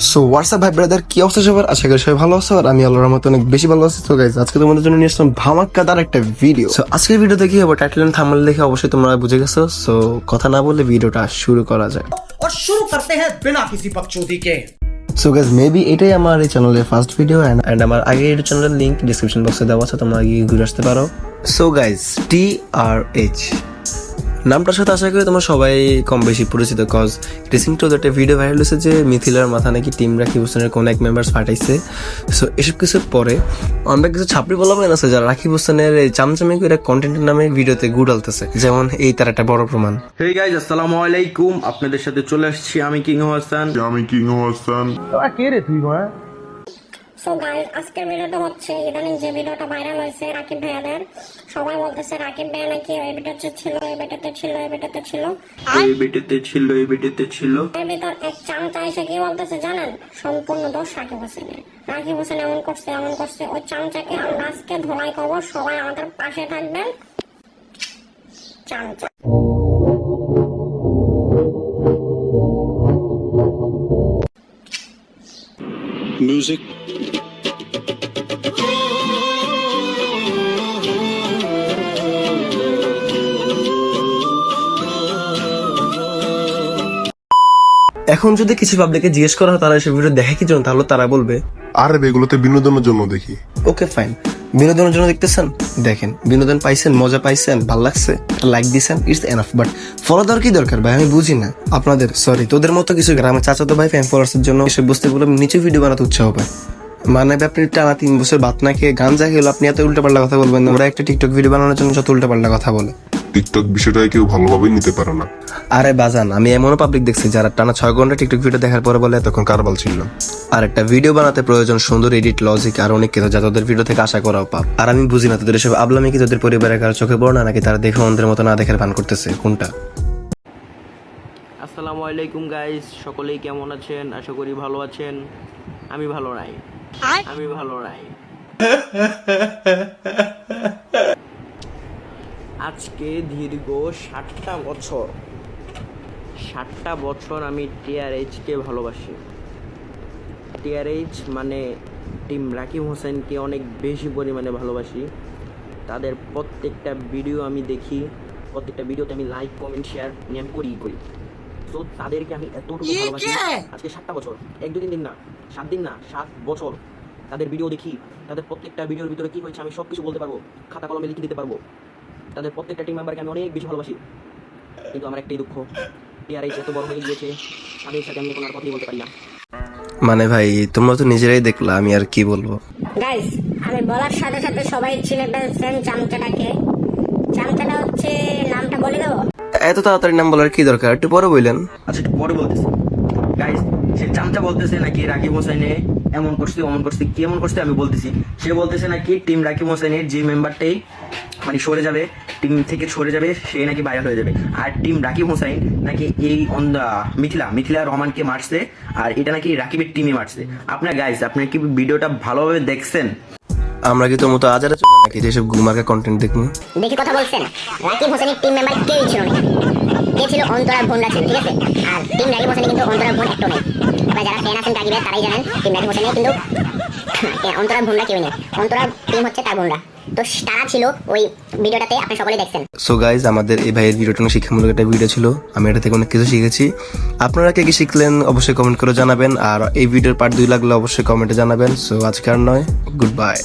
So WhatsApp ভাই brother, কি অবস্থা সবার? আশা করি সবাই ভালো আছো আর আমি আল্লাহর মতো অনেক বেশি ভালো আছি। তো গাইস, আজকে তোমাদের জন্য নিয়ে আসলাম ধামাকাদার একটা ভিডিও। সো আজকের ভিডিওতে কি হবে টাইটেল এন্ড থাম্বনেল দেখে অবশ্যই তোমরা বুঝে গেছো। সো কথা না বলে ভিডিওটা শুরু করা যায়। और शुरू करते हैं बिना किसी बकचोदी के। সো গাইস, মেবি এটাই আমার এই চ্যানেলের ফার্স্ট ভিডিও এন্ড আমার আগের ইউটিউব চ্যানেলের লিংক ডেসক্রিপশন বক্সে দেওয়া আছে, তোমরা গিয়ে ঘুরে আসতে পারো। সো গাইস, TRH নামটার সাথে আশা করি তোমরা সবাই কম বেশি পরিচিত, কজ রিসেন্ট টু একটা ভিডিও ভাইরাল হয়েছে যে মিথিলার মাথা নাকি টিম রাকিব হোসেনের কোন এক মেম্বার্স ফাটাইছে। সো এসব কিছুর পরে আমরা কিছু ছাপড়ি বলাবেন আছে যারা রাকিব হোসেনের এই চামচামি করে কন্টেন্টের নামে ভিডিওতে গুড়ালতেছে, যেমন এই তার একটা বড় প্রমাণ। হেই গাইজ, আসসালামু আলাইকুম। আপনাদের সাথে চলে আসছি আমি কিং হাসান। সো গাইস, আজকের ভিডিওটা হচ্ছে ইদানিং যে ভিডিওটা ভাইরাল হয়েছে রাকিব ভাইয়াদের। সবাই বলতেছে রাকিব ভাইয়া নাকি এই ভিডিওতে ছিল, এই ভিডিওতে ছিল, এই ভিডিওতে ছিল, এই ভিডিওতে ছিল, এই ভিডিওতে ছিল। এর ভিতর এক চামচা এসে কি বলতেছে জানেন? সম্পূর্ণ দোষ রাকিব হোসেনের। রাকিব হোসেন এমন করছে, এমন করছে। ওই চামচাকে আমরা আজকে ধোলাই করবো। সবাই আমাদের পাশে থাকবেন। চামচা Music. এখন যদি কিছু পাবলিককে জিজ্ঞেস করা হয় তারা এসব ভিডিও দেখে কি জন্য, তাহলে তারা বলবে আরে এগুলোতে বিনোদনের জন্য দেখি। ওকে ফাইন, বিনোদনের জন্য দেখতেছেন, দেখেন, বিনোদন পাইছেন, মজা পাইছেন, ভালো লাগছে, লাইক দিছেন, ইটস এনাফ। বাট ফলো দেওয়ার কি দরকার ভাই? আমি বুঝি না আপনাদের, সরি তোদের মতো কিছু গ্রামের চাচাতো ভাই ফ্যান ফলোয়ার্সের জন্য এসব বস্তুগুলো নিচে ভিডিও বানাতে উৎসাহ পায়। মানে আপনি টানা 3 বছর ভাত না খেয়ে গাঞ্জা খেলে আপনি এত উল্টাপাল্টা কথা বলবেন না? ওরা একটা টিকটক ভিডিও বানানোর জন্য যত উল্টাপাল্টা কথা বলে। টিকটক বিষয়টা কেউ ভালোভাবে নিতে পারে না। আরে বাজান, আমি এমনও পাবলিক দেখছি যারা টানা 6 ঘন্টা টিকটক ভিডিও দেখার পরে বলে এতক্ষণ কারবাল ছিল। আর একটা ভিডিও বানাতে প্রয়োজন সুন্দর এডিট, লজিক আর অনেক কিছু যা তোদের ভিডিও থেকে আশা করাও পাপ। আর আমি বুঝি না তোদের এসব আবলামি কি তোদের পরিবারের কারো চোখে পড়ে না, নাকি তারা দেখে অন্ধের মতো না দেখার ভান করতেছে, কোনটা? আসসালামু আলাইকুম গাইজ, সকলেই কেমন আছেন? আশা করি ভালো আছেন। আমি ভালো নাই। আজকে দীর্ঘ 60টা বছর আমি টিআরএইচকে ভালোবাসি। টিআরএইচ মানে টিম রাকিব হোসেনকে অনেক বেশি পরিমাণে ভালোবাসি। তাদের প্রত্যেকটা ভিডিও আমি দেখি, প্রত্যেকটা ভিডিওতে আমি লাইক, কমেন্ট, শেয়ার নিয়ে আমি করি। তো তাদেরকে আমি এতটুকু ভালোবাসি। আজকে 7টা বছর, 1-2-3 দিন না, 7 দিন না, 7 বছর তাদের ভিডিও দেখি। তাদের প্রত্যেকটা ভিডিওর ভিতরে কি হয়েছে আমি সব কিছু বলতে পারবো, খাতা কলমে লিখে দিতে পারবো। তাদের প্রত্যেকটা টিম মেম্বারকে আমি অনেক বেশি ভালোবাসি। কিন্তু আমার একটাই দুঃখ, টিআরএইচ এত বড় হয়ে গিয়েছে, তাদের সাথে আমি এখন আর কথাই বলতে পারি না। মানে ভাই, তোমরা তো নিজেরাই দেখলা, আমি আর কি বলবো। গাইস, আমি বলার সাথে সাথে সবাই চিনে ফেলছেন চামচাটাকে। চামচাটা হচ্ছে, নামটা বলে দেবো? এত তাড়াতাড়ি নাম বলার কি দরকার, একটু পরে বললেন। আচ্ছা, একটু পরে বলতেছি। গাইস, সে চামচা বলতেছে নাকি রাকিব হোসেনে এমন করছে, অমন করছে, কি এমন করছে আমি বলতেছি। সে বলতেছে নাকি টিম রাকিব হোসেনের যে মেম্বারটাই মানে সরে যাবে, টিম থেকে সরে যাবে, সে নাকি ভাইরাল হয়ে যাবে। আর টিম রাকিব হোসেন নাকি এই মিথিলা রহমানকে মারছে, আর এটা নাকি রাকিবের টিমে মারছে। আপনার গাইস, আপনার কি ভিডিওটা ভালোভাবে দেখছেন? আমরা কি তোর মতো আজারে চলে নাকি যেসব গুমার্কা কন্টেন্ট দেখবো? দেখি কথা বলছেন। রাকিব হোসেনের টিম মেম্বার কেউই ছিল না। কে ছিল? অন্তরা ভুন্ডা ছিল, ঠিক আছে? আর টিম রাকিব হোসেনে কিন্তু অন্তরা ভুন একটাও নেই। এবার যারা ফ্যান আছেন রাকিবের তারাই জানেন টিম রাকিব হোসেনে কিন্তু অন্তরা ভুন্ডা কেউ নেই। অন্তরা টিম হচ্ছে তার ভুন্ডা। তো তারা ছিল ওই ভিডিওটাতে, আপনি সকলেই দেখছেন। সো গাইজ, আমাদের এই ভাইয়ের ভিডিওটা অনেক শিক্ষামূলক একটা ভিডিও ছিল, আমি এটা থেকে অনেক কিছু শিখেছি। আপনারা কে কি শিখলেন অবশ্যই কমেন্ট করে জানাবেন, আর এই ভিডিওর পার্ট 2 লাগলে অবশ্যই কমেন্টে জানাবেন। সো আজকে আর নয়, গুড বাই।